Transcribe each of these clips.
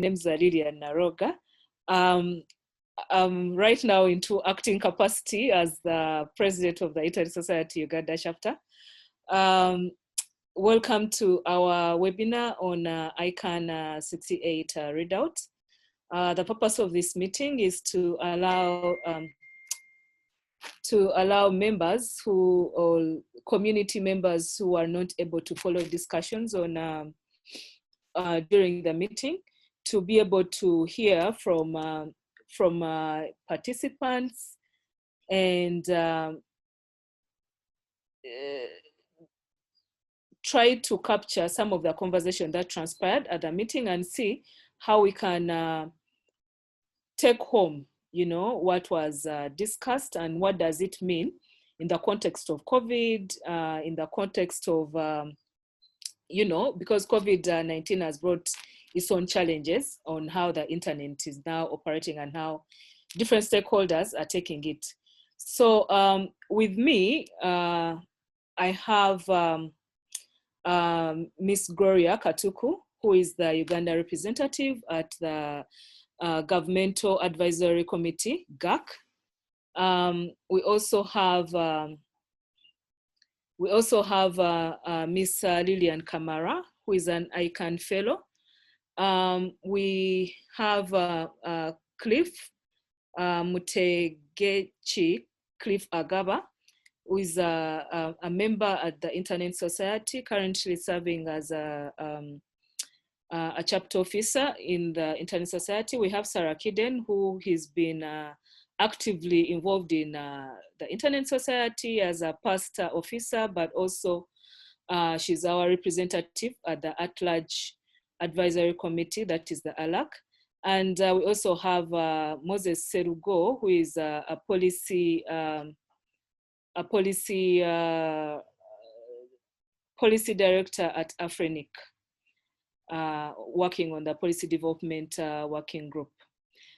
name is Lilian Naroga. Right now into acting capacity as the president of the Internet Society Uganda Chapter. Welcome to our webinar on ICANN68 Readout. The purpose of this meeting is to allow members or community members who are not able to follow discussions on during the meeting to be able to hear from participants and try to capture some of the conversation that transpired at the meeting and see how we can take home, what was discussed and what does it mean in the context of COVID, in the context of, because COVID-19 has brought its own challenges on how the internet is now operating and how different stakeholders are taking it. So with me, I have Miss Gloria Katuku, who is the Uganda representative at the Governmental Advisory Committee, GAC. We also have Miss Lilian Kamara, who is an ICANN fellow. We have Cliff Mutegechi, Cliff Agaba, who is a member at the Internet Society, currently serving as a chapter officer in the Internet Society. We have Sarah Kiden, who has been actively involved in the Internet Society as a past officer, but also she's our representative at the At-Large Advisory Committee, that is the ALAC. And we also have Moses Serugo, who is a policy director at Afrinic, working on the policy development working group.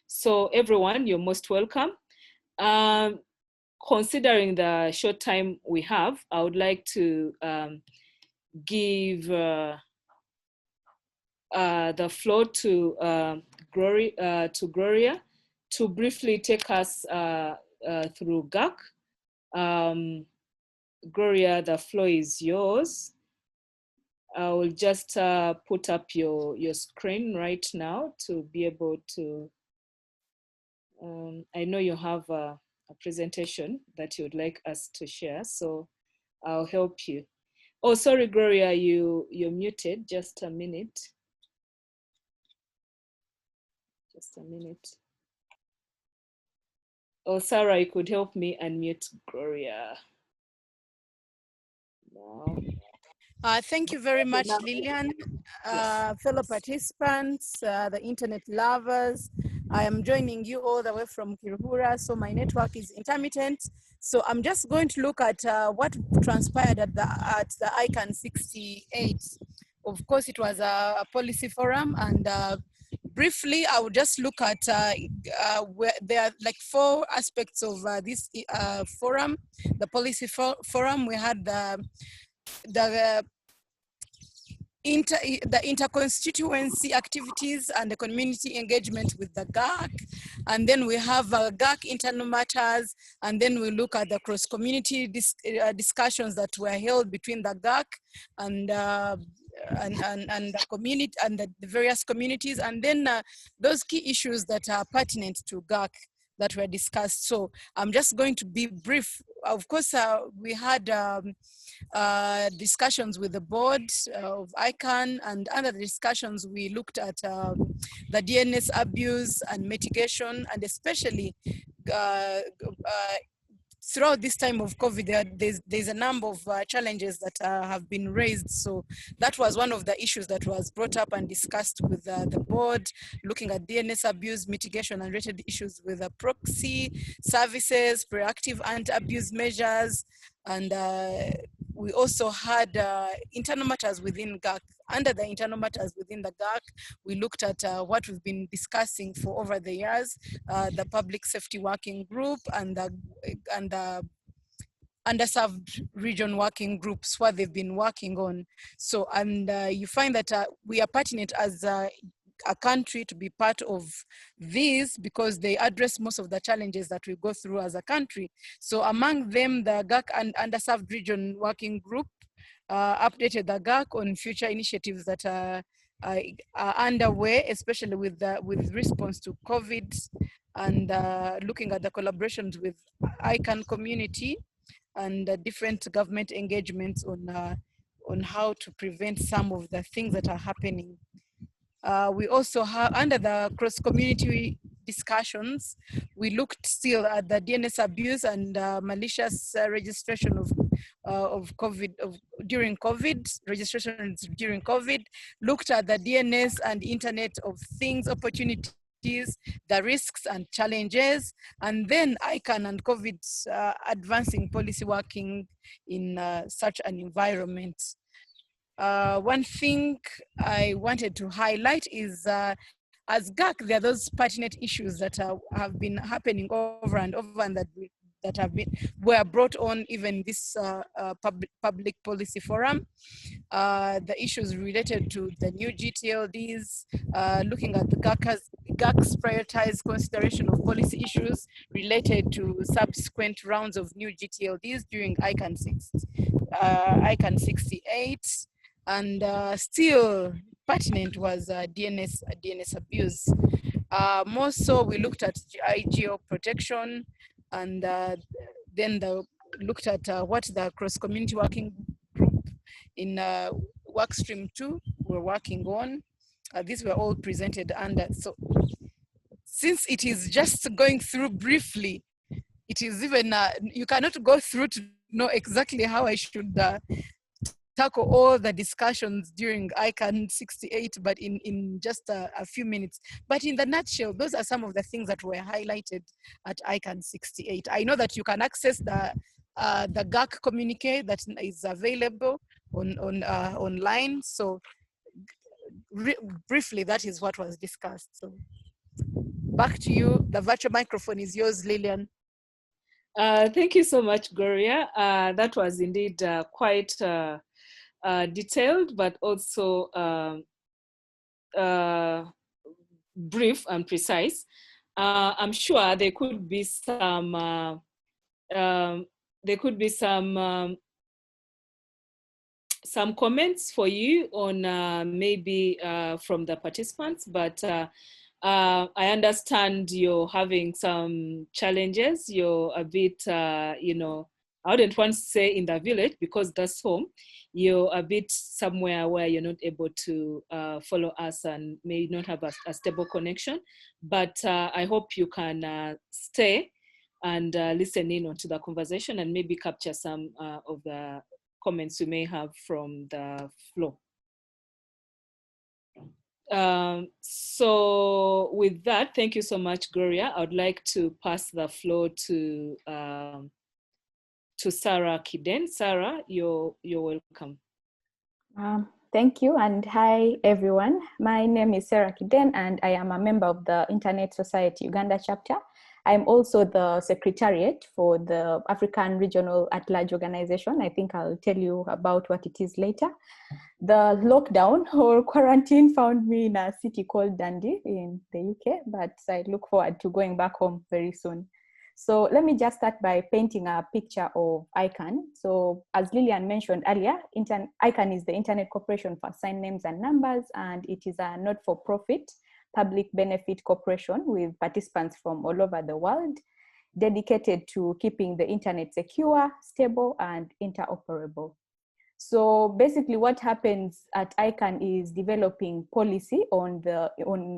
So everyone, you're most welcome. Considering the short time we have, I would like to give the floor to Gloria to briefly take us through GAC. Gloria, the floor is yours. I will just put up your screen right now to be able to, I know you have a presentation that you would like us to share, so I'll help you. Oh, sorry, Gloria, you're muted, just a minute. Just a minute. Oh, Sarah, you could help me unmute Gloria. No. Thank you very much, Lilian. Fellow participants, the internet lovers, I am joining you all the way from Kiruhura, so my network is intermittent. So I'm just going to look at what transpired at the ICANN68. Of course, it was a policy forum, and briefly, I would just look at where there are like 4 aspects of this forum. The policy forum, we had the interconstituency activities and the community engagement with the GAC. And then we have GAC internal matters, and then we look at the cross-community discussions that were held between the GAC and the community and the various communities, and then those key issues that are pertinent to GAC that were discussed. So I'm just going to be brief. Of course, we had discussions with the board of ICANN, and under the discussions, we looked at the DNS abuse and mitigation, and especially throughout this time of COVID, there's a number of challenges that have been raised. So that was one of the issues that was brought up and discussed with the board, looking at DNS abuse, mitigation, and related issues with the proxy services, proactive anti-abuse measures, and we also had internal matters within GAC. Under the internal matters within the GAC, we looked at what we've been discussing for over the years, the public safety working group and the underserved region working groups, what they've been working on. So, and you find that we are pertinent as a country to be part of these because they address most of the challenges that we go through as a country. So among them, the GAC and Underserved Region Working Group updated the GAC on future initiatives that are underway, especially with response to COVID, and looking at the collaborations with ICANN community and different government engagements on how to prevent some of the things that are happening. We also have, under the cross-community discussions, we looked still at the DNS abuse and malicious registration of COVID, during COVID, registrations during COVID, looked at the DNS and Internet of Things opportunities, the risks and challenges, and then ICANN and COVID's advancing policy working in such an environment. One thing I wanted to highlight is as GAC, there are those pertinent issues that have been happening over and over and that were brought on even this public policy forum. The issues related to the new GTLDs, looking at the GAC's prioritized consideration of policy issues related to subsequent rounds of new GTLDs during ICANN68, and still pertinent was DNS abuse. More so, we looked at IGO protection, and then looked at what the cross-community working group in workstream 2 were working on. These were all presented under. So since it is just going through briefly, it is even, you cannot go through to know exactly how I should tackle all the discussions during ICANN68, but in just a few minutes. But in the nutshell, those are some of the things that were highlighted at ICANN68. I know that you can access the GAC communique that is available online. So briefly, that is what was discussed. So back to you. The virtual microphone is yours, Lillian. Thank you so much, Gloria. That was indeed quite detailed, but also brief and precise. I'm sure there could be some comments for you on maybe from the participants, but I understand you're having some challenges. You're a bit, you know, I wouldn't want to say in the village because that's home. You're a bit somewhere where you're not able to follow us and may not have a stable connection. But I hope you can stay and listen in onto the conversation and maybe capture some of the comments you may have from the floor. So with that, thank you so much, Gloria. I would like to pass the floor to Sarah Kiden. Sarah, you're welcome. Thank you, and hi everyone. My name is Sarah Kiden and I am a member of the Internet Society Uganda Chapter. I'm also the Secretariat for the African Regional at-Large Organization. I think I'll tell you about what it is later. The lockdown or quarantine found me in a city called Dundee in the UK, but I look forward to going back home very soon. So let me just start by painting a picture of ICANN. So as Lillian mentioned earlier, ICANN is the Internet Corporation for Assigned Names and Numbers, and it is a not-for-profit public benefit corporation with participants from all over the world, dedicated to keeping the internet secure, stable, and interoperable. So basically what happens at ICANN is developing policy on the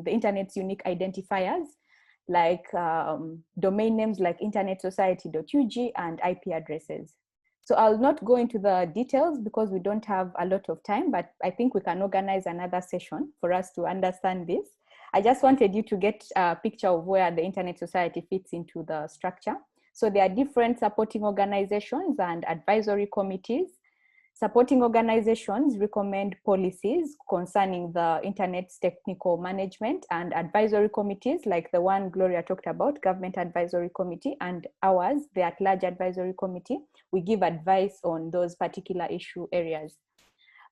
internet's unique identifiers, like domain names like internetsociety.ug and IP addresses. So I'll not go into the details because we don't have a lot of time, but I think we can organize another session for us to understand this. I just wanted you to get a picture of where the Internet Society fits into the structure. So there are different supporting organizations and advisory committees. Supporting organizations recommend policies concerning the Internet's technical management, and advisory committees like the one Gloria talked about, Government Advisory Committee, and ours, the At-Large Advisory Committee, we give advice on those particular issue areas.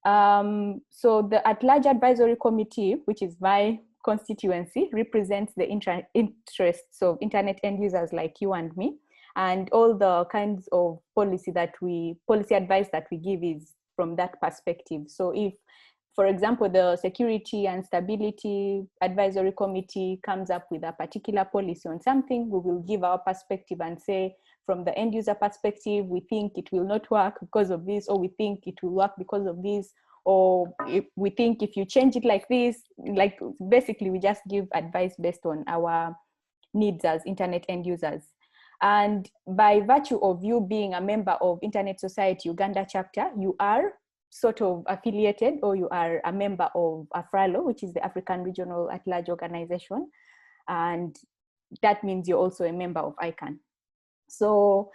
So the At-Large Advisory Committee, which is my constituency represents the interests of internet end users like you and me, and all the kinds of policy advice that we give is from that perspective. So if, for example, the Security and Stability Advisory Committee comes up with a particular policy on something, we will give our perspective and say, from the end user perspective, we think it will not work because of this, or we think it will work because of this, or if we think if you change it like this, like basically we just give advice based on our needs as internet end users. And by virtue of you being a member of Internet Society Uganda Chapter, you are sort of affiliated, or you are a member of AFRALO, which is the African Regional at-Large Organization. And that means you're also a member of ICANN. So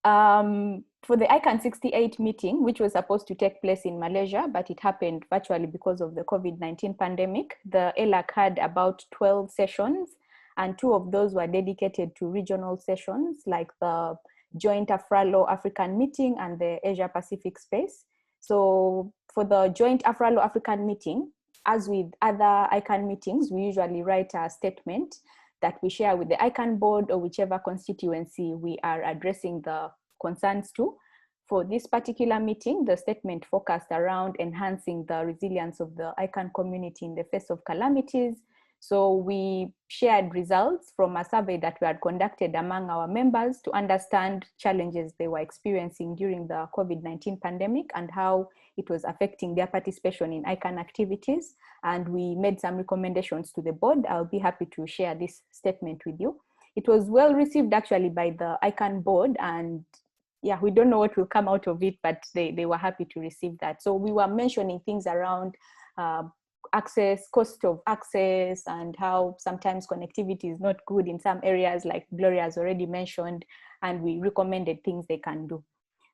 for the ICANN68 meeting, which was supposed to take place in Malaysia, but it happened virtually because of the COVID-19 pandemic, the ELAC had about 12 sessions, and 2 of those were dedicated to regional sessions, like the joint AFRALO African meeting and the Asia Pacific space. So for the joint AFRALO African meeting, as with other ICANN meetings, we usually write a statement that we share with the ICANN board or whichever constituency we are addressing the concerns to. For this particular meeting, the statement focused around enhancing the resilience of the ICANN community in the face of calamities. So we shared results from a survey that we had conducted among our members to understand challenges they were experiencing during the COVID-19 pandemic and how it was affecting their participation in ICANN activities. And we made some recommendations to the board. I'll be happy to share this statement with you. It was well received actually by the ICANN board, and yeah, we don't know what will come out of it, but they were happy to receive that. So we were mentioning things around access, cost of access, and how sometimes connectivity is not good in some areas, like Gloria has already mentioned, and we recommended things they can do.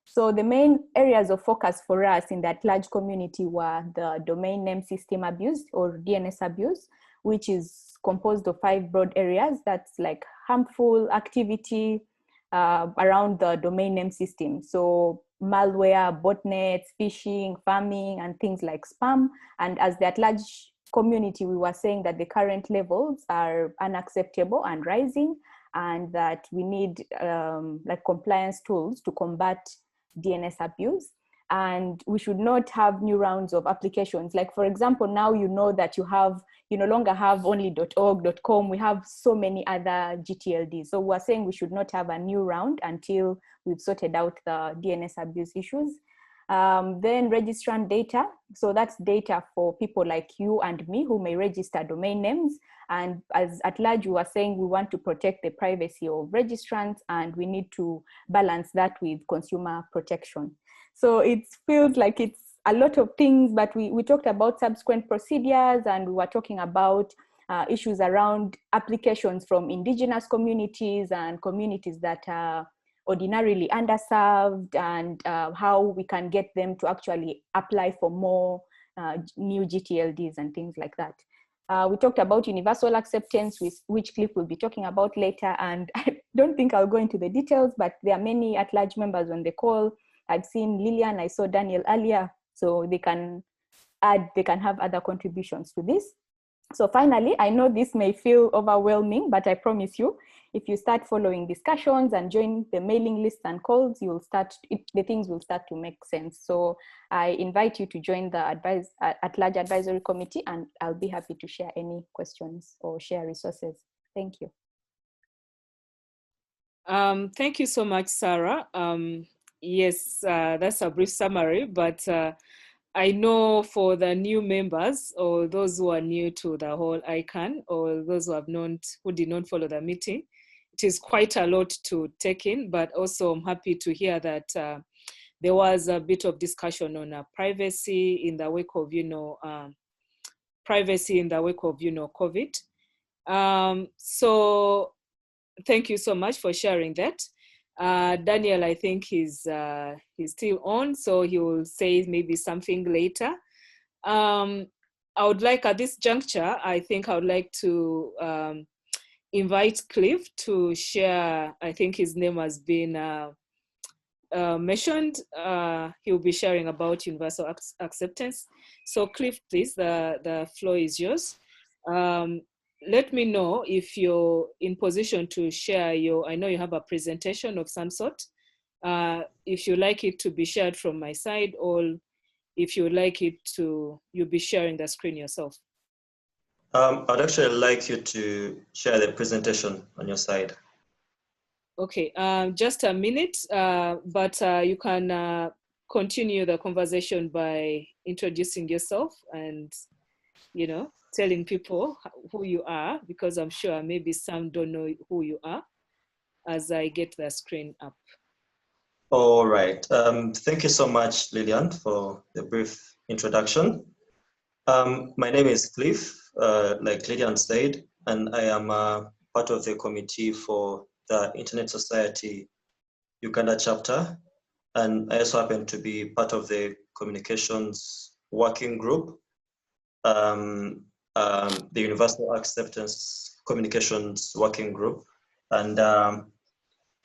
So the main areas of focus for us in that large community were the domain name system abuse, or DNS abuse, which is composed of 5 broad areas. That's like harmful activity around the domain name system. So malware, botnets, phishing, spamming, and things like spam. And as the at-large community, we were saying that the current levels are unacceptable and rising, and that we need like compliance tools to combat DNS abuse. And we should not have new rounds of applications. Like, for example, now you know that you no longer have only .org, .com, we have so many other GTLDs. So we're saying we should not have a new round until we've sorted out the DNS abuse issues. Then registrant data. So that's data for people like you and me who may register domain names. And as at large, we are saying we want to protect the privacy of registrants, and we need to balance that with consumer protection. So it feels like it's a lot of things, but we talked about subsequent procedures, and we were talking about issues around applications from indigenous communities and communities that are ordinarily underserved, and how we can get them to actually apply for more new GTLDs and things like that. We talked about universal acceptance, which Cliff will be talking about later, and I don't think I'll go into the details, but there are many at-large members on the call. I've seen Lillian, I saw Daniel earlier, so they can have other contributions to this. So finally, I know this may feel overwhelming, but I promise you, if you start following discussions and join the mailing lists and calls, the things will start to make sense. So I invite you to join the at-large advisory committee, and I'll be happy to share any questions or share resources. Thank you. Thank you so much, Sarah. Yes, that's a brief summary, but I know for the new members, or those who are new to the whole ICANN, or those who did not follow the meeting, it is quite a lot to take in, but also I'm happy to hear that there was a bit of discussion on privacy in the wake of, COVID. So thank you so much for sharing that. Daniel, I think he's still on, so he will say maybe something later. I would like, at this juncture, I would like to invite Cliff to share. I think his name has been mentioned. He'll be sharing about universal acceptance. So Cliff, please, the floor is yours. let me know if you're in position to share I know you have a presentation of some sort. If you like it to be shared from my side, or if you like it to, you'll be sharing the screen yourself. I'd actually like you to share the presentation on your side. Okay, just a minute, but you can continue the conversation by introducing yourself and, you know, telling people who you are, because I'm sure maybe some don't know who you are, as I get the screen up. All right. Thank you so much, Lillian, for the brief introduction. My name is Cliff, like Lillian said, and I am part of the committee for the Internet Society Uganda Chapter. And I also happen to be part of the communications working group, the Universal Acceptance Communications Working Group. And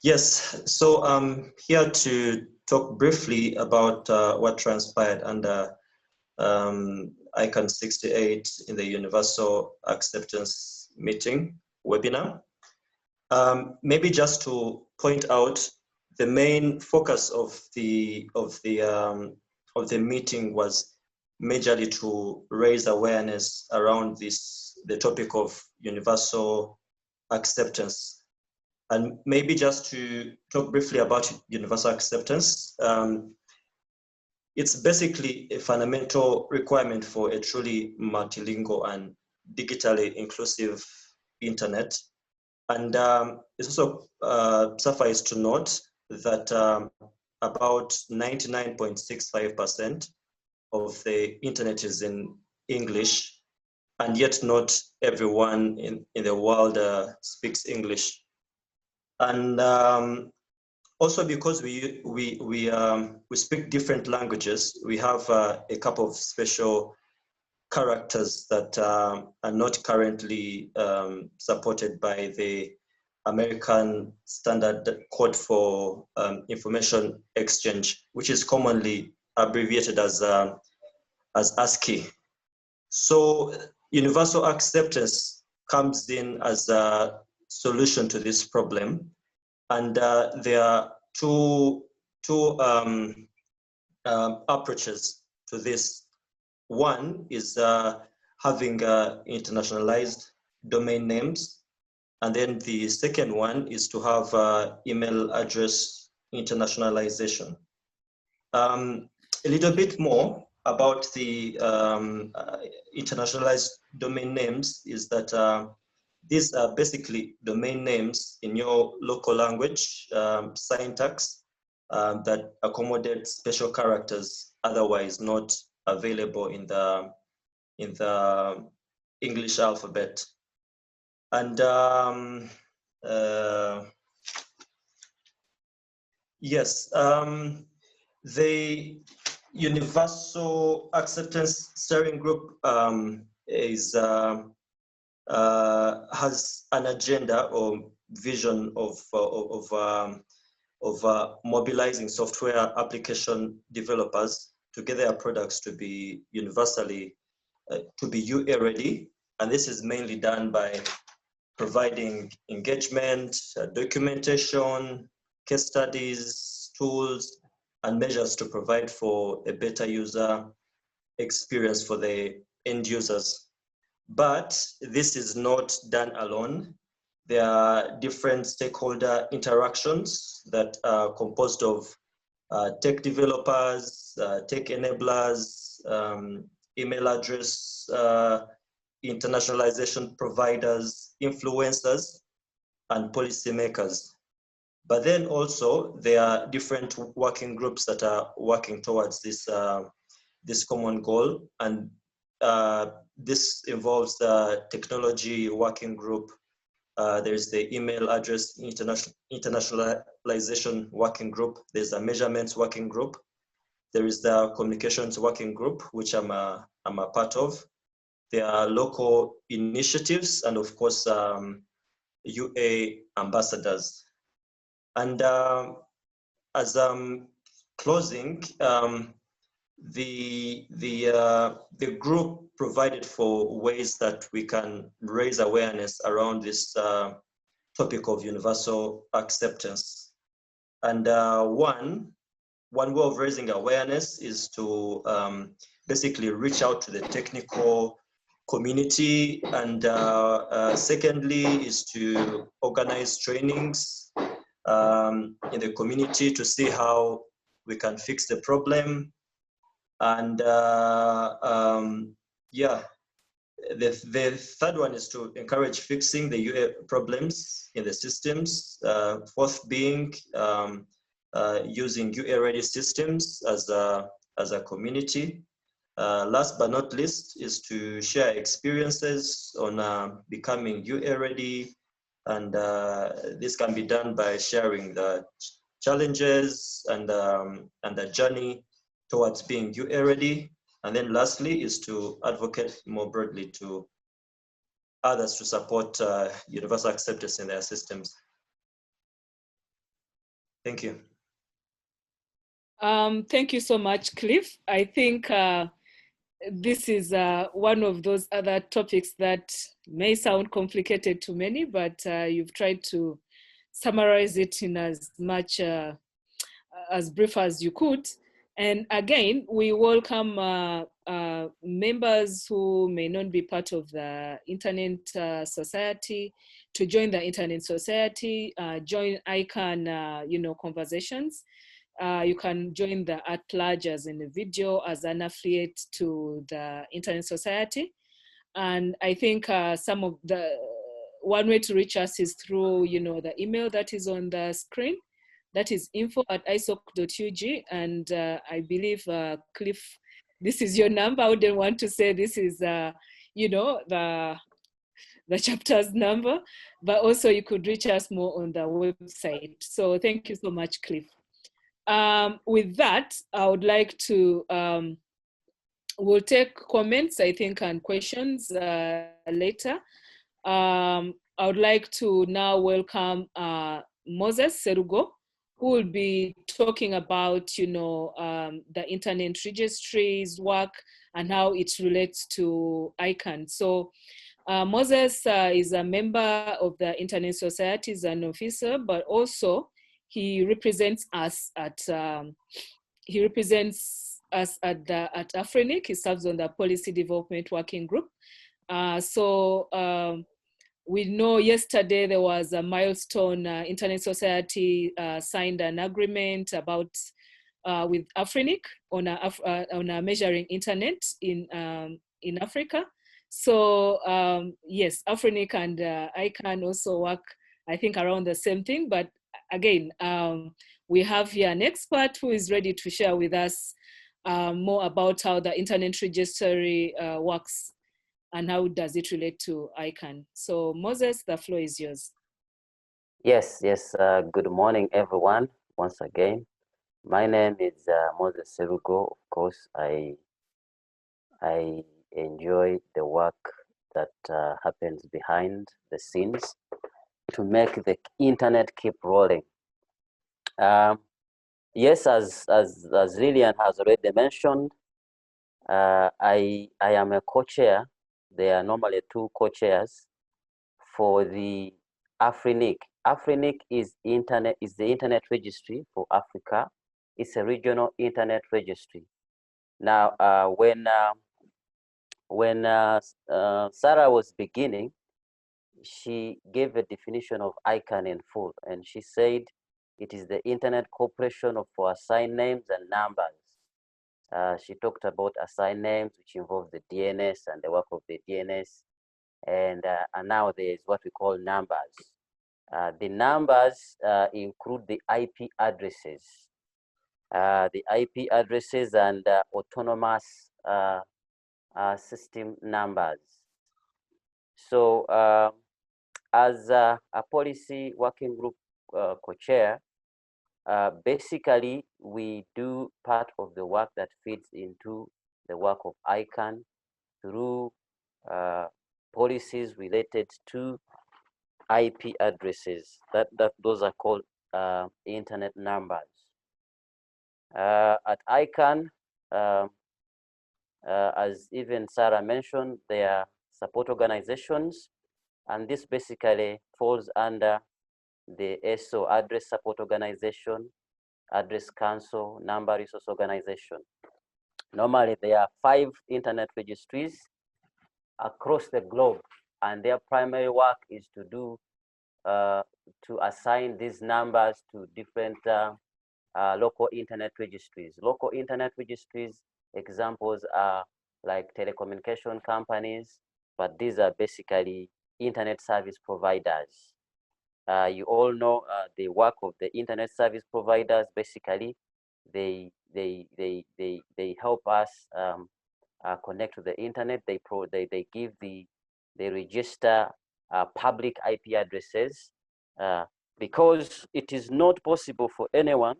yes, so I'm here to talk briefly about what transpired under ICANN68 in the Universal Acceptance Meeting webinar. Maybe just to point out, the main focus of the meeting was majorly to raise awareness around the topic of universal acceptance. And maybe just to talk briefly about universal acceptance, it's basically a fundamental requirement for a truly multilingual and digitally inclusive internet. And it's also suffice to note that about 99.65% of the internet is in English, and yet not everyone in the world speaks English. And also because we speak different languages, we have a couple of special characters that are not currently supported by the American Standard Code for Information Exchange, which is commonly abbreviated as ASCII. So universal acceptance comes in as a solution to this problem, and there are two approaches to this. One is having internationalized domain names. And then the second one is to have email address internationalization. A little bit more about the internationalized domain names is that these are basically domain names in your local language, syntax, that accommodate special characters otherwise not available in the English alphabet. And yes, the Universal Acceptance Steering Group has an agenda or vision of mobilizing software application developers to get their products to be universally to be UA ready, and this is mainly done by providing engagement, documentation, case studies, tools, and measures to provide for a better user experience for the end users. But this is not done alone. There are different stakeholder interactions that are composed of tech developers, tech enablers, email address internationalization providers, influencers, and policymakers. But then also there are different working groups that are working towards this, this common goal. And this involves the technology working group. There's the email address internationalization working group. There's a measurements working group. There is the communications working group, which I'm a part of. There are local initiatives and of course, UA ambassadors. And as I'm closing, the group provided for ways that we can raise awareness around this topic of universal acceptance. And one way of raising awareness is to basically reach out to the technical community, and secondly is to organize trainings in the community to see how we can fix the problem. And yeah, the third one is to encourage fixing the UA problems in the systems. Fourth being using UA-ready systems as a community. Last but not least is to share experiences on becoming UA-ready, and this can be done by sharing the challenges and the journey towards being UA-ready. And then lastly is to advocate more broadly to others to support universal acceptance in their systems. Thank you. Thank you so much, Cliff. I think this is one of those other topics that may sound complicated to many, but you've tried to summarize it in as much as brief as you could. And again, we welcome members who may not be part of the Internet Society to join the Internet Society, join ICANN, conversations. You can join the at-large as an individual, as an affiliate to the Internet Society. And I think one way to reach us is through, the email that is on the screen. That is info@isoc.ug. And I believe, Cliff, this is your number. I wouldn't want to say this is, the chapter's number, but also you could reach us more on the website. So thank you so much, Cliff. With that, I would like to, we'll take comments, I think, and questions later. I would like to now welcome Moses Serugo, who will be talking about, the Internet Registry's work and how it relates to ICANN. So Moses is a member of the Internet Society as an officer, but also he represents us at Afrinic. He serves on the Policy Development Working Group. We know yesterday there was a milestone. Internet Society signed an agreement about with Afrinic on a measuring internet in Africa. So yes, Afrinic and ICANN also work, I think, around the same thing. But again, we have here an expert who is ready to share with us more about how the Internet Registry works and how does it relate to ICANN. So Moses, the floor is yours. Yes. Good morning, everyone. Once again, my name is Moses Serugo. Of course, I enjoy the work that happens behind the scenes to make the internet keep rolling. Yes, as Lillian has already mentioned, I am a co-chair. There are normally two co-chairs for the Afrinic. Afrinic is the Internet Registry for Africa. It's a regional Internet registry. Now, when Sarah was beginning, she gave a definition of ICANN in full, and she said it is the Internet Corporation for Assigned Names and Numbers. She talked about assigned names, which involves the DNS and the work of the DNS, and now there is what we call numbers. The numbers include the IP addresses, and autonomous system numbers. So as a policy working group co-chair, basically we do part of the work that feeds into the work of ICANN through policies related to IP addresses. Those are called internet numbers. At ICANN, as even Sarah mentioned, they are support organizations, and this basically falls under the ESO Address Support Organization, Address Council, Number Resource Organization. Normally, there are 5 internet registries across the globe, and their primary work is to do to assign these numbers to different local internet registries. Local internet registries examples are like telecommunication companies, but these are basically internet service providers. You all know the work of the internet service providers. Basically, they help us connect to the internet. They give they register public IP addresses because it is not possible for anyone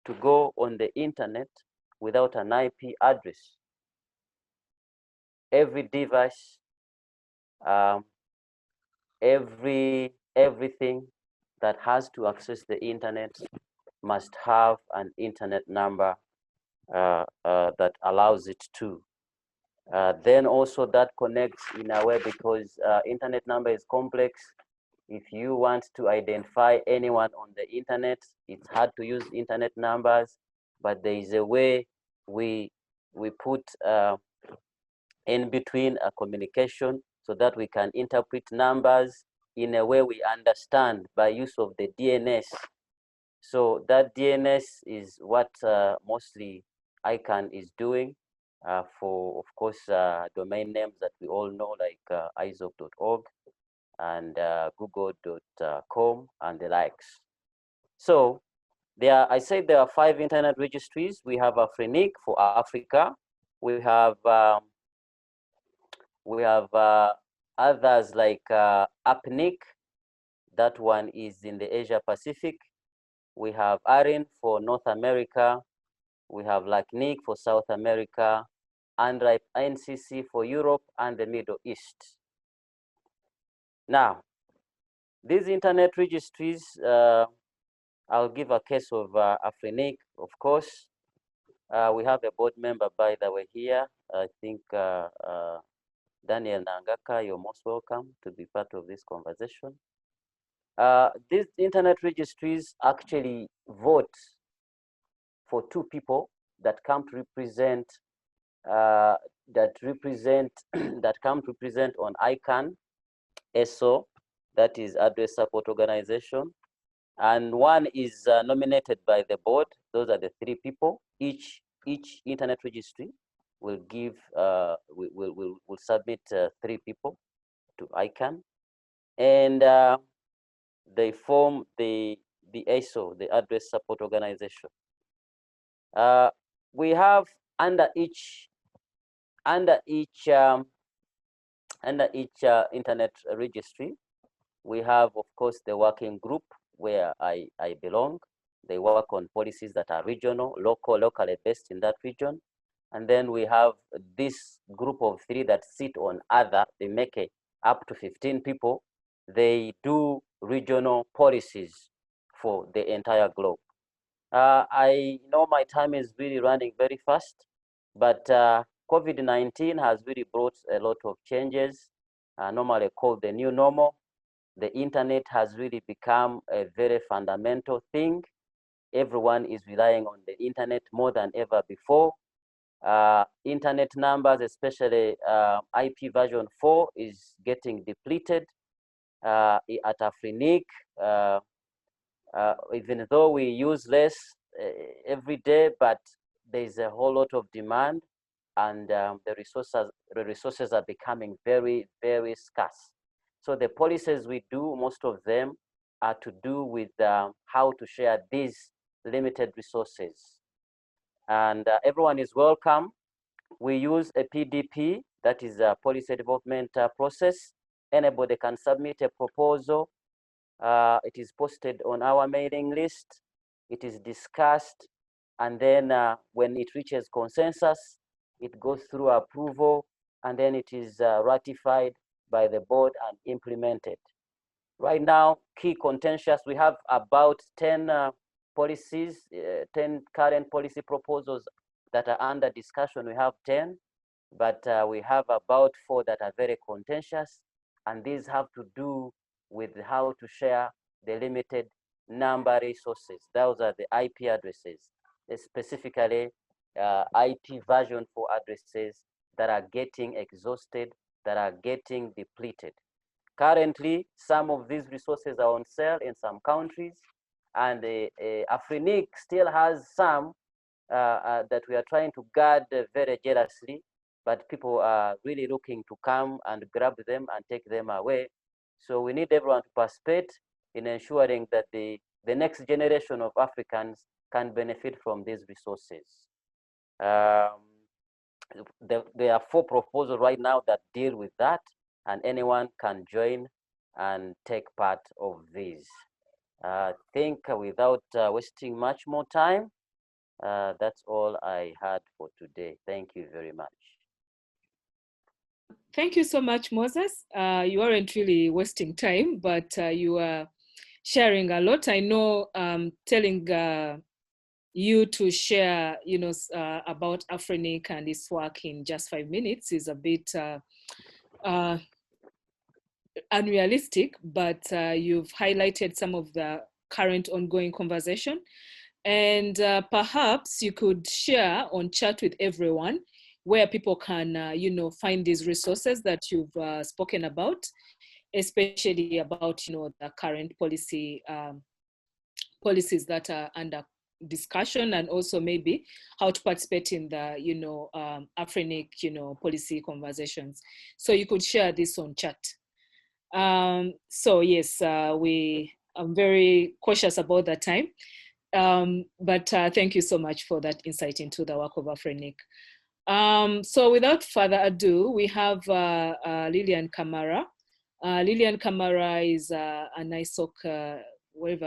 to go on the internet without an IP address. Every device, everything that has to access the internet must have an internet number that allows it to. Then also that connects in a way because internet number is complex. If you want to identify anyone on the internet, it's hard to use internet numbers, but there is a way we put in between a communication so that we can interpret numbers in a way we understand by use of the DNS. So that DNS is what mostly ICANN is doing for, of course, domain names that we all know, like izoc.org and google.com and the likes. So I said there are 5 internet registries. We have Afrinic for Africa. We have others like APNIC. That one is in the Asia Pacific. We have ARIN for North America. We have LACNIC for South America, and NCC for Europe and the Middle East. Now, these internet registries, I'll give a case of Afrinic, of course. We have a board member, by the way, here. I think Daniel Nangaka, you're most welcome to be part of this conversation. These internet registries actually vote for 2 people that come to represent that come to represent on ICANN ESO, that is Address Support Organization, and one is nominated by the board. Those are the 3 people. Each internet registry will give will submit 3 people to ICANN, and they form the ESO, the Address Support Organization. We have under each internet registry, we have, of course, the working group where I belong. They work on policies that are regional, locally based in that region. And then we have this group of 3 that sit on other, they make it up to 15 people. They do regional policies for the entire globe. I know my time is really running very fast, but COVID-19 has really brought a lot of changes, normally called the new normal. The internet has really become a very fundamental thing. Everyone is relying on the internet more than ever before. Internet numbers, especially IP version 4, is getting depleted. At Afrinic, even though we use less every day, but there's a whole lot of demand, and the resources are becoming very, very scarce. So the policies we do, most of them are to do with how to share these limited resources. And everyone is welcome. We use a PDP, that is a policy development process. Anybody can submit a proposal. It is posted on our mailing list. It is discussed, and then when it reaches consensus, it goes through approval, and then it is ratified by the board and implemented. Right now, key contentious, we have about 10 policies, 10 current policy proposals that are under discussion. We have 10, but we have about 4 that are very contentious, and these have to do with how to share the limited number resources. Those are the IP addresses, specifically IP version 4 addresses that are getting exhausted, that are getting depleted. Currently, some of these resources are on sale in some countries, and Afrinic still has some that we are trying to guard very jealously, but people are really looking to come and grab them and take them away. So we need everyone to participate in ensuring that the next generation of Africans can benefit from these resources. There are 4 proposals right now that deal with that, and anyone can join and take part of these. I think without wasting much more time, that's all I had for today. Thank you very much. Thank you so much, Moses. You aren't really wasting time, but you are sharing a lot. I know telling you to share, about Afrinic and its work in just 5 minutes is a bit unrealistic, but you've highlighted some of the current ongoing conversation. And perhaps you could share on chat with everyone where people can, find these resources that you've spoken about, especially about, the current policies that are under discussion, and also maybe how to participate in the, Afrinic, policy conversations. So you could share this on chat. So yes, I'm very cautious about the time. But thank you so much for that insight into the work of Afrinic. So without further ado, we have Lilian Kamara. Lilian Kamara is an ISOC,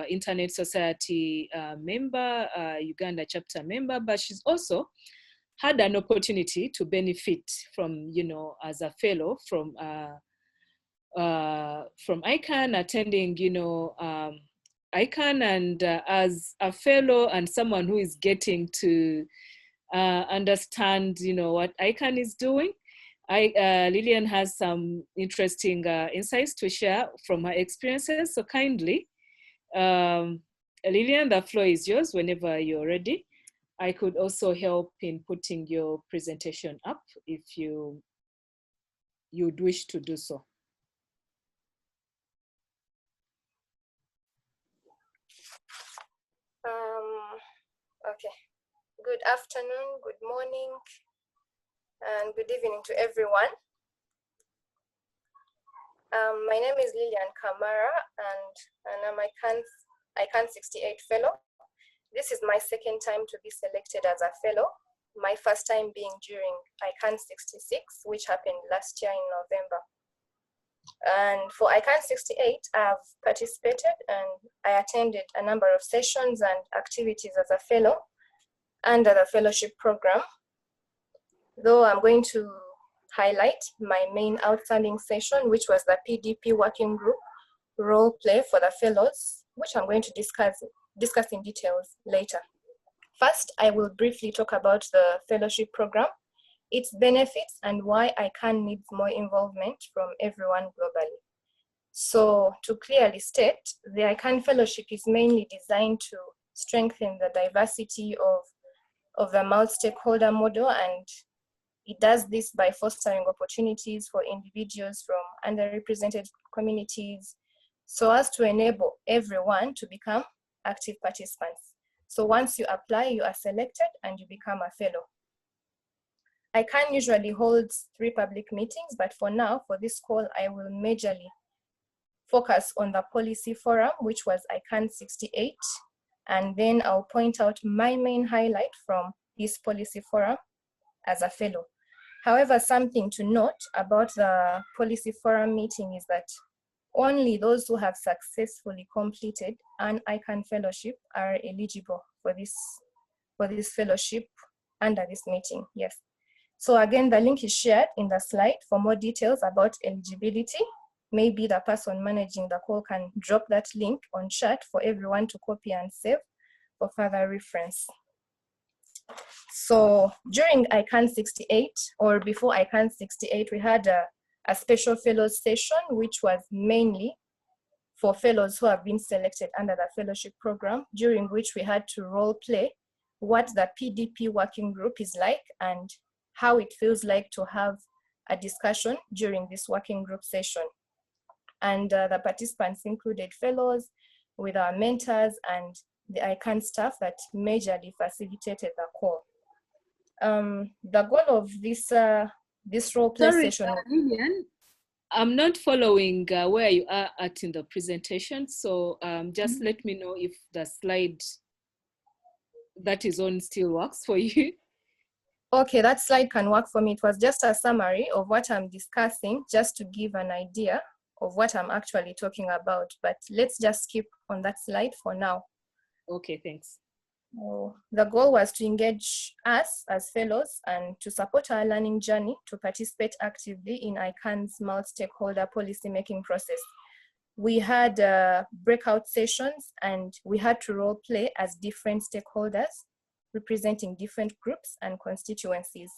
Internet Society member, Uganda chapter member, but she's also had an opportunity to benefit from, as a fellow from ICANN, attending, ICANN, and as a fellow and someone who is getting to understand, what ICANN is doing. Lilian has some interesting insights to share from her experiences. So kindly, Lilian, the floor is yours whenever you're ready. I could also help in putting your presentation up if you'd wish to do so. Okay. Good afternoon, good morning, and good evening to everyone. My name is Lilian Kamara, and I'm ICANN68 fellow. This is my second time to be selected as a fellow, my first time being during ICANN66, which happened last year in November. And for ICANN68, I've participated and I attended a number of sessions and activities as a fellow under the fellowship program. Though I'm going to highlight my main outstanding session, which was the PDP working group role play for the fellows, which I'm going to discuss in details later. First, I will briefly talk about the fellowship program, its benefits, and why ICANN needs more involvement from everyone globally. So to clearly state, the ICANN fellowship is mainly designed to strengthen the diversity of the multi-stakeholder model, and it does this by fostering opportunities for individuals from underrepresented communities so as to enable everyone to become active participants. So once you apply, you are selected and you become a fellow. ICANN usually holds 3 public meetings, but for now, for this call, I will majorly focus on the policy forum, which was ICANN68, and then I'll point out my main highlight from this policy forum as a fellow. However, something to note about the policy forum meeting is that only those who have successfully completed an ICANN fellowship are eligible for this fellowship under this meeting. Yes. So again, the link is shared in the slide for more details about eligibility. Maybe the person managing the call can drop that link on chat for everyone to copy and save for further reference. So during ICANN68 or before ICANN68, we had a special fellows session, which was mainly for fellows who have been selected under the fellowship program, during which we had to role play what the PDP working group is like and how it feels like to have a discussion during this working group session. And the participants included fellows with our mentors and the ICANN staff that majorly facilitated the call. The goal of this role play session. Lillian, I'm not following where you are at in the presentation, so just let me know if the slide that is on still works for you. Okay, that slide can work for me. It was just a summary of what I'm discussing, just to give an idea of what I'm actually talking about. But let's just skip on that slide for now. Okay, thanks. The goal was to engage us as fellows and to support our learning journey to participate actively in ICANN's multi-stakeholder policy-making process. We had breakout sessions and we had to role play as different stakeholders representing different groups and constituencies.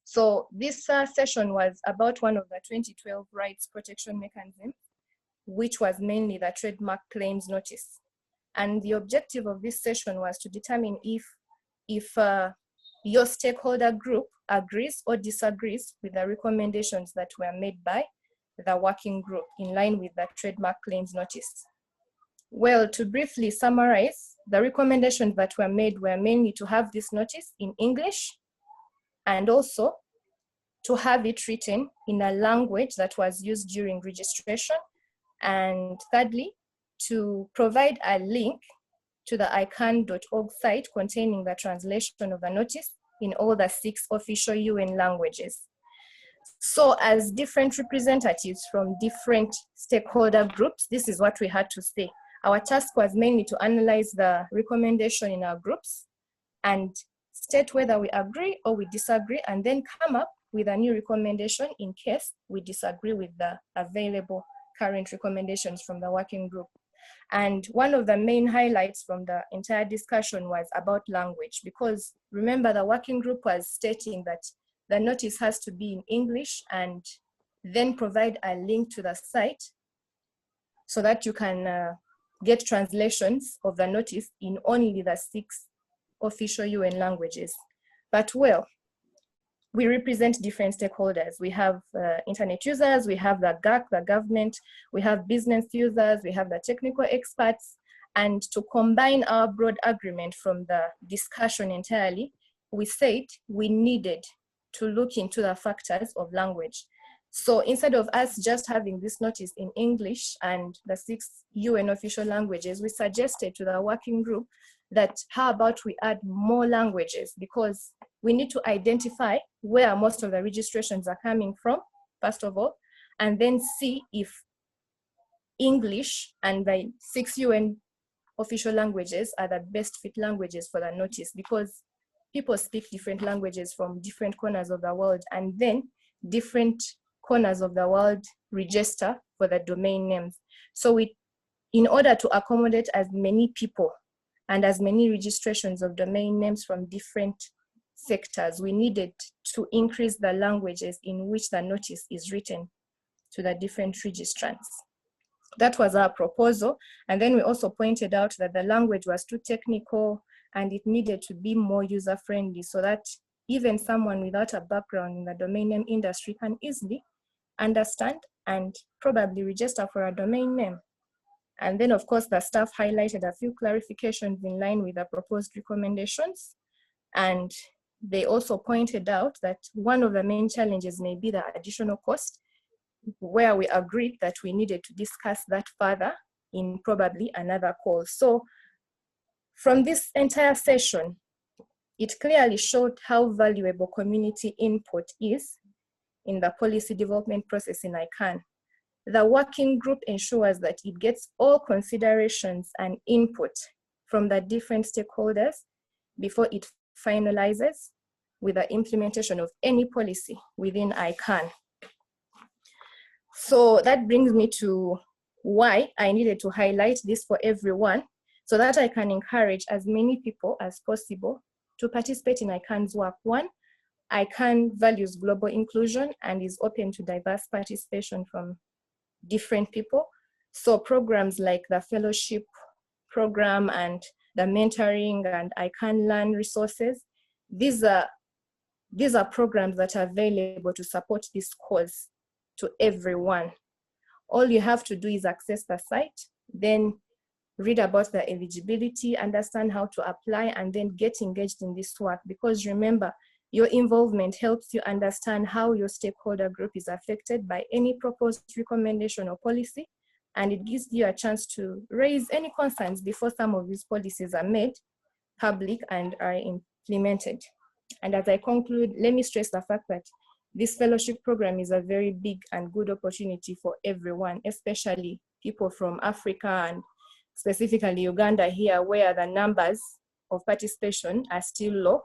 So this session was about one of the 2012 rights protection mechanisms, which was mainly the trademark claims notice. And the objective of this session was to determine if your stakeholder group agrees or disagrees with the recommendations that were made by the working group in line with the trademark claims notice. Well, to briefly summarize, the recommendations that were made were mainly to have this notice in English and also to have it written in a language that was used during registration. And thirdly, to provide a link to the ICANN.org site containing the translation of the notice in all the 6 official UN languages. So as different representatives from different stakeholder groups, this is what we had to say. Our task was mainly to analyze the recommendation in our groups and state whether we agree or we disagree, and then come up with a new recommendation in case we disagree with the available current recommendations from the working group. And one of the main highlights from the entire discussion was about language, because remember the working group was stating that the notice has to be in English and then provide a link to the site so that you can get translations of the notice in only the 6 official UN languages. But well, we represent different stakeholders. We have internet users, we have the GAC, the government, we have business users, we have the technical experts, and to combine our broad agreement from the discussion entirely, we said we needed to look into the factors of language. So instead of us just having this notice in English and the 6 UN official languages, we suggested to the working group that how about we add more languages, because we need to identify where most of the registrations are coming from, first of all, and then see if English and the 6 UN official languages are the best fit languages for the notice, because people speak different languages from different corners of the world, and then different corners of the world register for the domain names. So in order to accommodate as many people and as many registrations of domain names from different sectors, we needed to increase the languages in which the notice is written to the different registrants. That was our proposal. And then we also pointed out that the language was too technical and it needed to be more user-friendly so that even someone without a background in the domain name industry can easily understand and probably register for a domain name. And then of course the staff highlighted a few clarifications in line with the proposed recommendations. And they also pointed out that one of the main challenges may be the additional cost, where we agreed that we needed to discuss that further in probably another call. So from this entire session, it clearly showed how valuable community input is in the policy development process in ICANN. The working group ensures that it gets all considerations and input from the different stakeholders before it finalizes with the implementation of any policy within ICANN. So that brings me to why I needed to highlight this for everyone, so that I can encourage as many people as possible to participate in ICANN's work. One, ICANN values global inclusion and is open to diverse participation from different people. So programs like the fellowship program and the mentoring and ICANN Learn resources, these are programs that are available to support this cause to everyone. All you have to do is access the site, then read about the eligibility, understand how to apply, and then get engaged in this work. Because remember, your involvement helps you understand how your stakeholder group is affected by any proposed recommendation or policy, and it gives you a chance to raise any concerns before some of these policies are made public and are implemented. And as I conclude, let me stress the fact that this fellowship program is a very big and good opportunity for everyone, especially people from Africa and specifically Uganda here, where the numbers of participation are still low.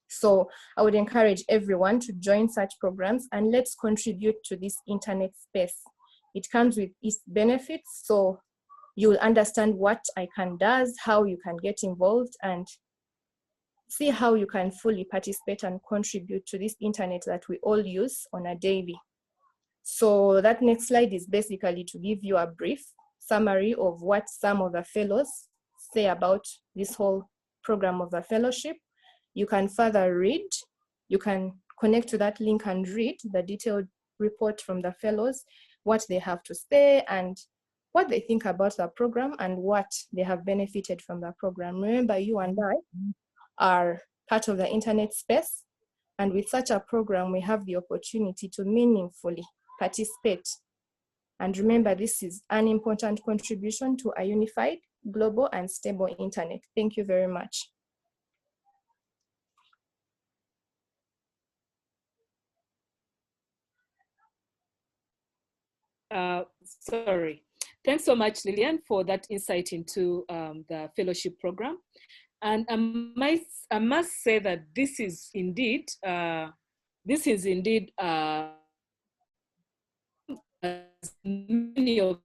So I would encourage everyone to join such programs, and let's contribute to this internet space. It comes with its benefits, so you'll understand what ICANN does, how you can get involved, and see how you can fully participate and contribute to this internet that we all use on a daily. So that next slide is basically to give you a brief summary of what some of the fellows say about this whole program of the fellowship. You can further read, you can connect to that link and read the detailed report from the fellows, what they have to say and what they think about the program and what they have benefited from the program. Remember, you and I are part of the internet space, and with such a program, we have the opportunity to meaningfully participate. And remember, this is an important contribution to a unified, global, and stable internet. Thank you very much. Sorry. Thanks so much, Lillian, for that insight into the fellowship program. And I must say that this is indeed as many of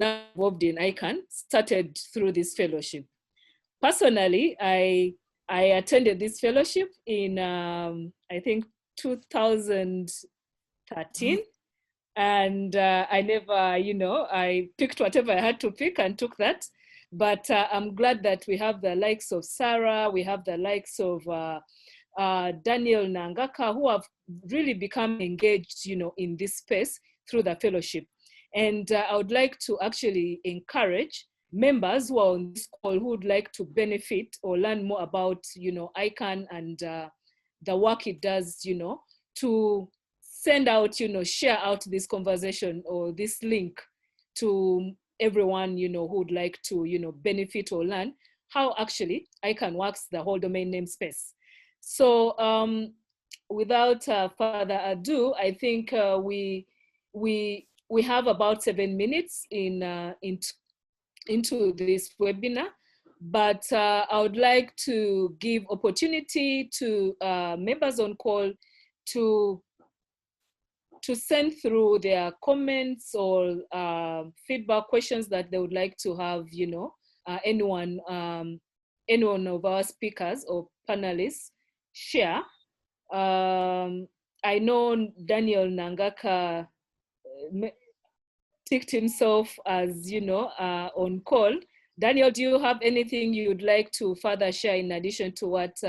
involved in ICANN started through this fellowship. Personally, I attended this fellowship in I think 2013, and I never, I picked whatever I had to pick and took that. But I'm glad that we have the likes of Sarah, we have the likes of Daniel Nangaka, who have really become engaged, in this space through the fellowship. And I would like to actually encourage members who are on this call who would like to benefit or learn more about, ICANN and the work it does, to send out, share out this conversation or this link to everyone, who would like to, benefit or learn how actually ICANN works the whole domain name space. So without further ado, I think we have about 7 minutes into this webinar, but I would like to give opportunity to members on call to send through their comments or feedback, questions that they would like to have, anyone of our speakers or panelists share. I know Daniel Nangaka ticked himself as, on call. Daniel, do you have anything you would like to further share in addition to what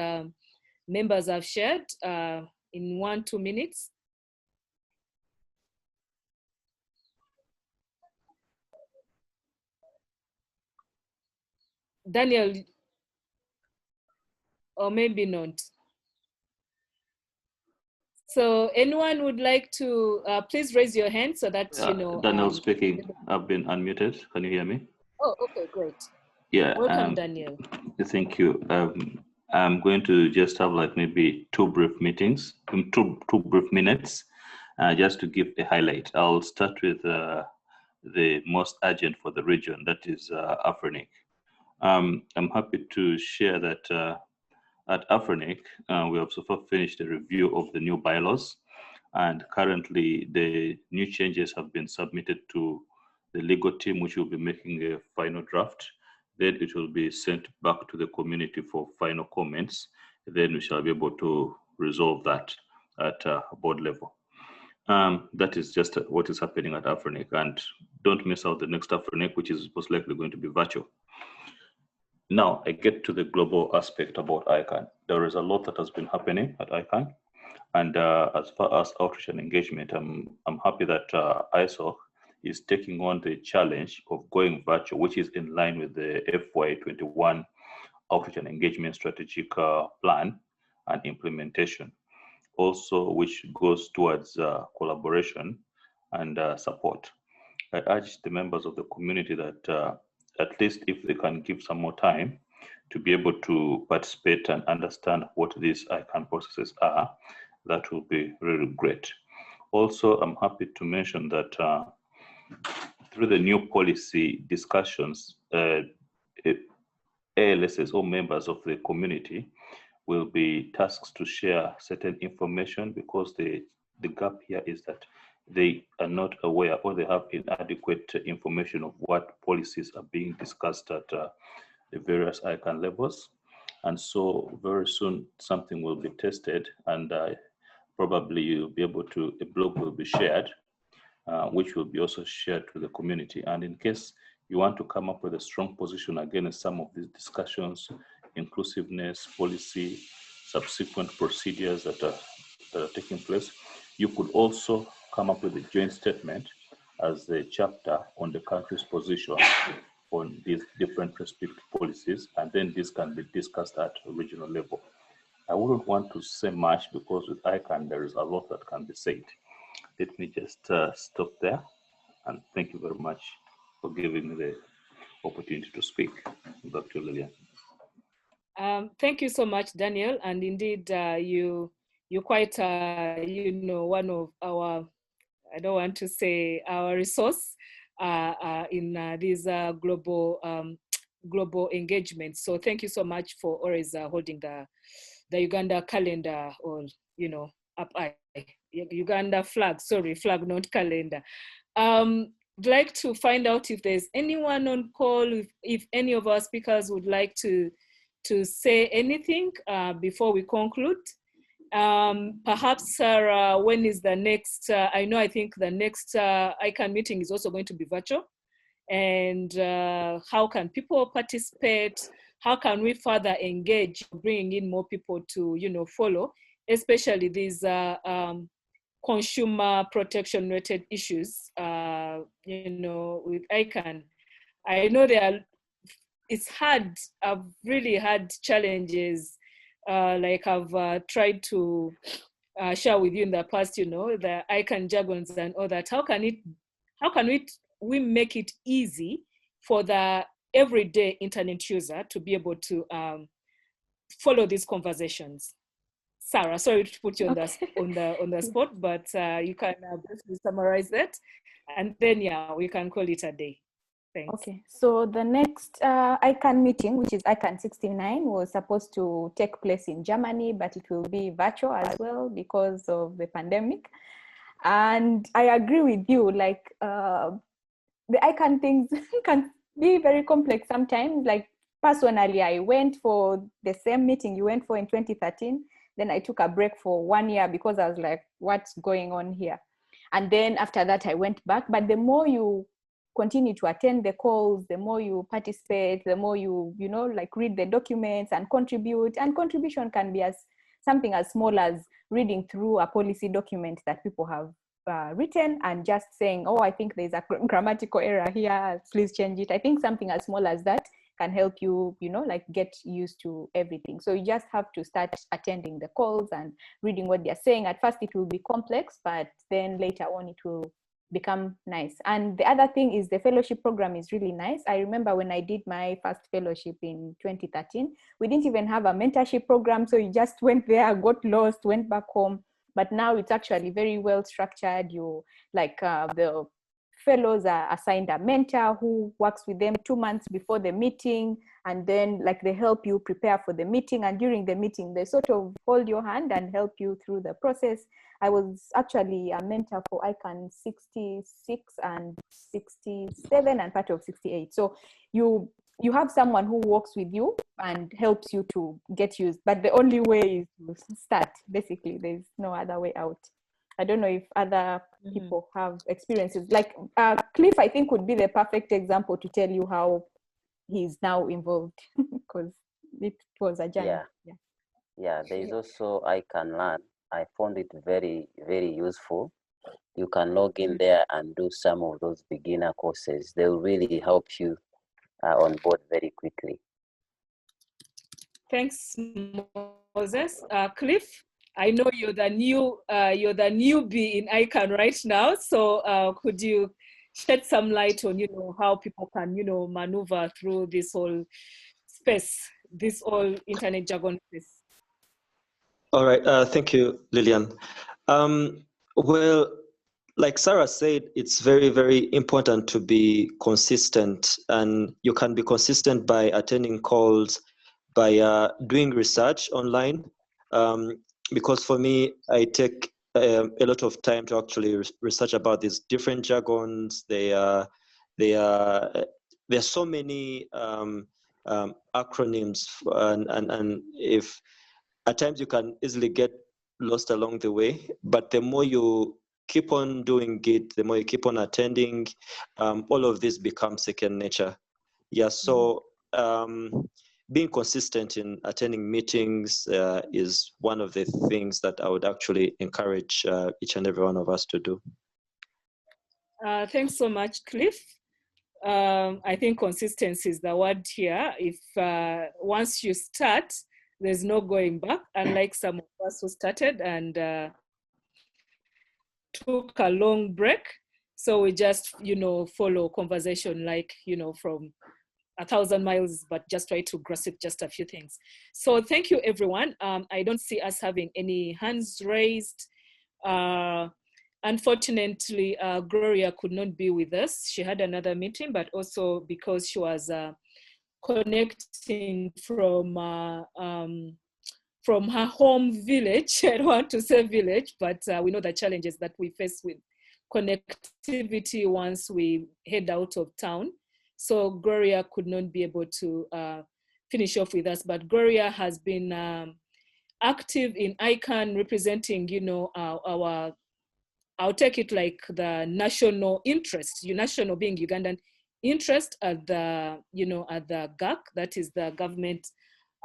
members have shared in 1-2 minutes? Daniel, or maybe not. So anyone would like to please raise your hand so that, Daniel speaking. I've been unmuted. Can you hear me? Oh, okay, great. Yeah. Welcome, Daniel. Thank you. I'm going to just have like maybe two brief minutes, just to give a highlight. I'll start with the most urgent for the region, that is Afrinic. I'm happy to share that at Afrinic, we have so far finished a review of the new bylaws, and currently the new changes have been submitted to the legal team, which will be making a final draft. Then it will be sent back to the community for final comments. Then we shall be able to resolve that at board level. That is just what is happening at Afrinic, and don't miss out the next Afrinic, which is most likely going to be virtual. Now I get to the global aspect about ICANN. There is a lot that has been happening at ICANN, and as far as outreach and engagement, I'm happy that ISOC is taking on the challenge of going virtual, which is in line with the FY21 outreach and engagement strategic plan and implementation, also which goes towards collaboration and support. I urge the members of the community that at least if they can give some more time to be able to participate and understand what these ICANN processes are, that will be really great. Also, I'm happy to mention that through the new policy discussions, ALSs or members of the community will be tasked to share certain information, because the gap here is that they are not aware, or they have inadequate information of what policies are being discussed at the various ICANN levels. And so very soon something will be tested, and probably you'll be able to, a blog will be shared, which will be also shared to the community. And in case you want to come up with a strong position against some of these discussions, inclusiveness, policy, subsequent procedures that are taking place, you could also come up with a joint statement as the chapter on the country's position on these different restrictive policies, and then this can be discussed at a regional level. I wouldn't want to say much, because with ICANN there is a lot that can be said. Let me just stop there, and thank you very much for giving me the opportunity to speak. Dr. Lillian. Thank you so much, Daniel. And indeed, you're quite, one of our, I don't want to say our resource in these global engagements. So thank you so much for always holding the Uganda calendar, or, up high. Uganda flag, sorry, flag, not calendar. I'd like to find out if there's anyone on call, if any of our speakers would like to say anything before we conclude. Perhaps, Sarah, when is the next, I think the next ICANN meeting is also going to be virtual. And how can people participate? How can we further engage, bringing in more people to, follow, especially these consumer protection related issues, with ICANN. I know it's hard, I've really had challenges, like I've tried to share with you in the past, the ICANN jargons and all that. How can we make it easy for the everyday internet user to be able to follow these conversations? Sarah, sorry to put you on the spot, but you can briefly summarize that, and then we can call it a day. Thanks. Okay, so the next ICANN meeting, which is ICANN69, was supposed to take place in Germany, but it will be virtual as well because of the pandemic. And I agree with you, like the ICANN things can be very complex sometimes. Like personally, I went for the same meeting you went for in 2013. Then I took a break for 1 year because I was like, what's going on here? And then after that, I went back. But the more you continue to attend the calls, the more you participate, the more you read the documents and contribute. And contribution can be something as small as reading through a policy document that people have written and just saying, oh, I think there's a grammatical error here, please change it. I think something as small as that can help you, get used to everything. So you just have to start attending the calls and reading what they're saying. At first, it will be complex, but then later on, it will become nice. And the other thing is the fellowship program is really nice. I remember when I did my first fellowship in 2013, we didn't even have a mentorship program. So you just went there, got lost, went back home. But now it's actually very well structured. You the fellows are assigned a mentor who works with them 2 months before the meeting, and then they help you prepare for the meeting, and during the meeting they sort of hold your hand and help you through the process. I was actually a mentor for ICANN 66 and 67 and part of 68. So you you have someone who works with you and helps you to get used. But the only way is to start, basically. There's no other way out. I don't know if other people have experiences. Like Cliff, I think, would be the perfect example to tell you how he's now involved, because it was a journey. Yeah, there is also I Can Learn. I found it very, very useful. You can log in there and do some of those beginner courses. They will really help you on board very quickly. Thanks, Moses. Cliff, I know you're the newbie in ICANN right now. So could you shed some light on, how people can, maneuver through this whole space, this whole internet jargon space? All right, thank you, Lillian. Well, like Sarah said, it's very, very important to be consistent, and you can be consistent by attending calls, by doing research online. Because for me, I take a lot of time to actually research about these different jargons. There's so many acronyms, and if at times you can easily get lost along the way, but the more you keep on doing it, the more you keep on attending, all of this becomes second nature. Yeah, so being consistent in attending meetings is one of the things that I would actually encourage each and every one of us to do. Thanks so much, Cliff. I think consistency is the word here. If once you start, there's no going back, unlike some of us who started and took a long break. So we just, follow conversation like, from 1,000 miles, but just try to grasp just a few things. So thank you, everyone. I don't see us having any hands raised. Unfortunately, Gloria could not be with us. She had another meeting, but also because she was connecting from her home village. I don't want to say village, but we know the challenges that we face with connectivity once we head out of town. So Gloria could not be able to finish off with us, but Gloria has been active in ICANN, representing, I'll take it like the national interest, national being Ugandan interest at the, at the GAC, that is the Government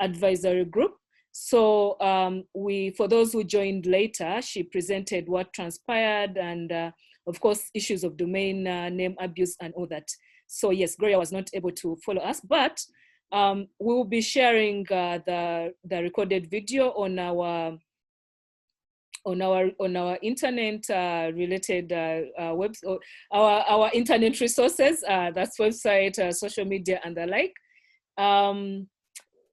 Advisory Group. So for those who joined later, she presented what transpired and of course, issues of domain name abuse and all that. So yes, Gloria was not able to follow us, but we will be sharing the recorded video on our internet related website, our internet resources, that's website, social media, and the like.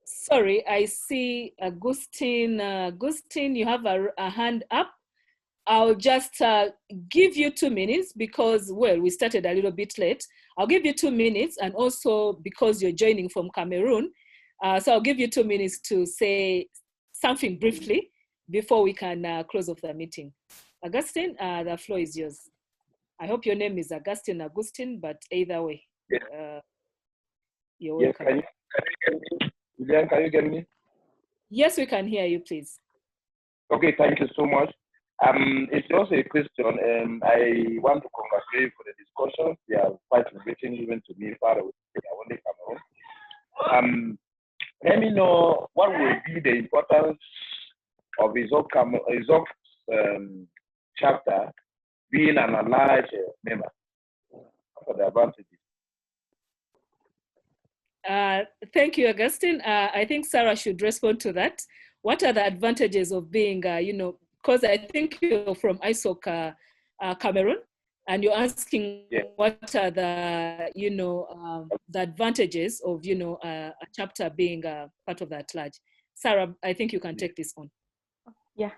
Sorry, I see Agustin. Agustin, you have a hand up. I'll just give you 2 minutes because, well, we started a little bit late. I'll give you 2 minutes, and also because you're joining from Cameroon, so I'll give you 2 minutes to say something briefly before we can close off the meeting. Augustine, the floor is yours. I hope your name is Agustin, but either way, you're welcome. Yes, can you hear me? Julian, can you hear me? Yes, we can hear you, please. Okay, thank you so much. It's also a question, and I want to congratulate for the discussion. They are quite enriching even to me, far away. Let me know what will be the importance of ISOC chapter being an allied member for the advantages. Thank you, Augustine. I think Sarah should respond to that. What are the advantages of being, because I think you're from ISOC Cameroon, and you're asking what are the, the advantages of, a chapter being part of that large. Sarah, I think you can take this on. Yeah.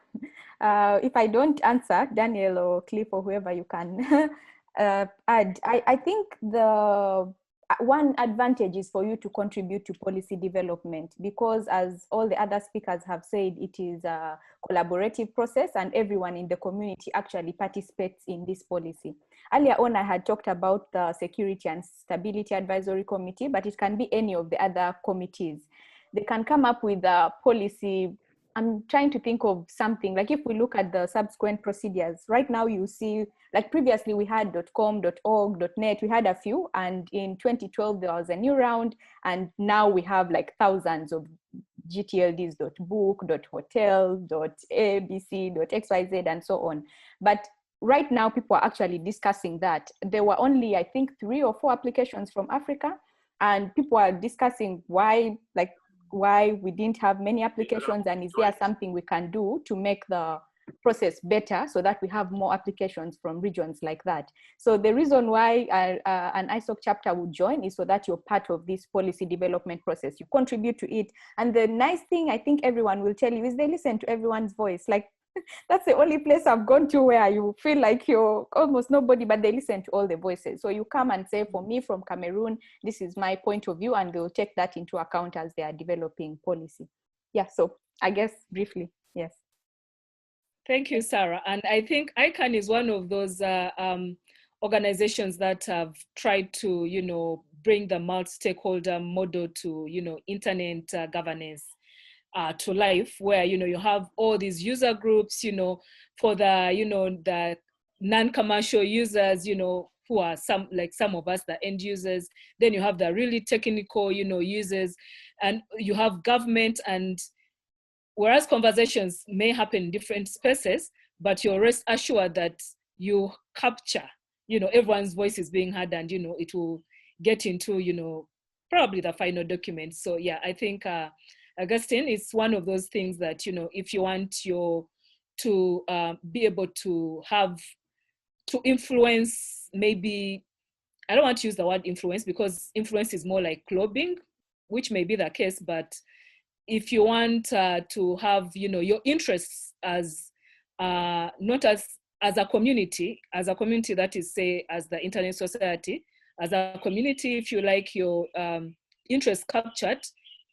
If I don't answer, Daniel or Cliff or whoever you can add, I think the one advantage is for you to contribute to policy development, because as all the other speakers have said, it is a collaborative process and everyone in the community actually participates in this policy. Earlier on, I had talked about the Security and Stability Advisory Committee, but it can be any of the other committees. They can come up with a policy. I'm trying to think of something, like if we look at the subsequent procedures, right now you see, like previously we had .com, .org, .net, we had a few, and in 2012 there was a new round, and now we have like thousands of GTLDs, .book, .hotel, .abc, .xyz, and so on. But right now people are actually discussing that. There were only, I think, 3 or 4 applications from Africa, and people are discussing why we didn't have many applications, and is there something we can do to make the process better so that we have more applications from regions like that. So the reason why an ISOC chapter would join is so that you're part of this policy development process. You contribute to it. And the nice thing I think everyone will tell you is they listen to everyone's voice. Like, that's the only place I've gone to where you feel like you're almost nobody, but they listen to all the voices. So you come and say, for me from Cameroon, this is my point of view, and they'll take that into account as they are developing policy. Yeah, so I guess briefly, yes. Thank you, Sarah. And I think ICANN is one of those organizations that have tried to, bring the multi-stakeholder model to, internet governance to life, where, you have all these user groups, for the, the non-commercial users, who are some of us, the end users. Then you have the really technical, users, and you have government. And whereas conversations may happen in different spaces, but you're rest assured that you capture, everyone's voice is being heard, and, it will get into, probably the final document. So yeah, I think, Augustine, it's one of those things that, if you want to be able to influence, maybe, I don't want to use the word influence, because influence is more like lobbying, which may be the case, but if you want to have, your interests as, not as a community that is, say, as the Internet Society, as a community, if you like your interests captured,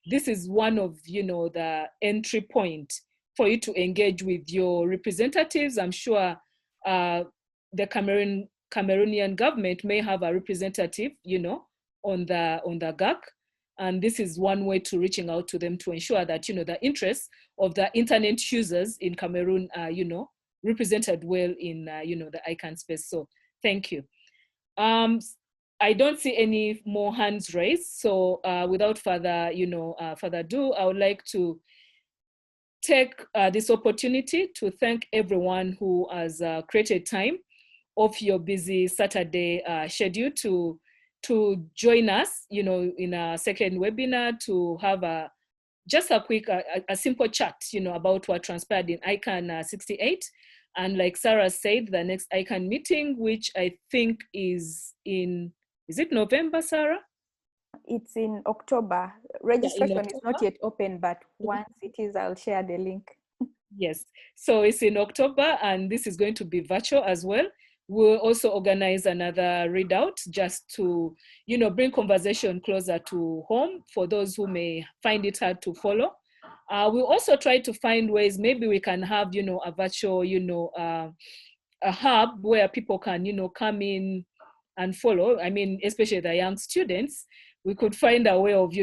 this is one of, the entry point for you to engage with your representatives. I'm sure the Cameroonian government may have a representative, on the GAC. And this is one way to reaching out to them to ensure that, the interests of the internet users in Cameroon are, represented well in, the ICANN space. So thank you. I don't see any more hands raised. So without further, further ado, I would like to take this opportunity to thank everyone who has created time off your busy Saturday schedule to join us, in a second webinar, to have just a quick, a simple chat, about what transpired in ICANN68. And like Sarah said, the next ICANN meeting, which I think is it November, Sarah? It's in October. Registration October. is not yet open, but once it is, I'll share the link. Yes, so it's in October, and this is going to be virtual as well. We'll also organize another readout just to, bring conversation closer to home for those who may find it hard to follow. We'll also try to find ways, maybe we can have, a virtual, a hub where people can, come in and follow. I mean, especially the young students, we could find a way of,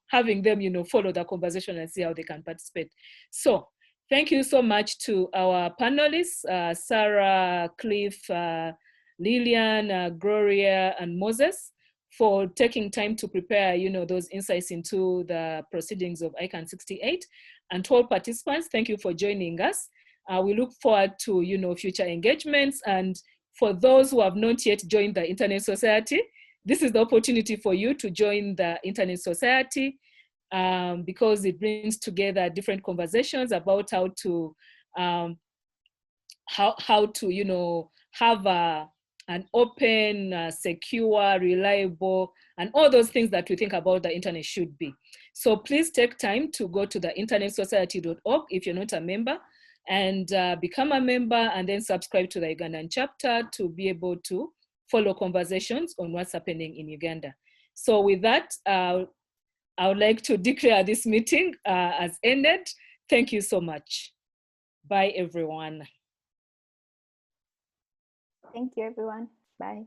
having them, follow the conversation and see how they can participate. So thank you so much to our panelists, Sarah, Cliff, Lillian, Gloria, and Moses, for taking time to prepare, those insights into the proceedings of ICANN68. And to all participants, thank you for joining us. We look forward to, future engagements. And for those who have not yet joined the Internet Society, this is the opportunity for you to join the Internet Society, because it brings together different conversations about how to have an open, secure, reliable, and all those things that we think about the internet should be. So please take time to go to the internetsociety.org if you're not a member, and become a member, and then subscribe to the Ugandan chapter to be able to follow conversations on what's happening in Uganda. So with that, I would like to declare this meeting as ended. Thank you so much. Bye, everyone. Thank you, everyone. Bye.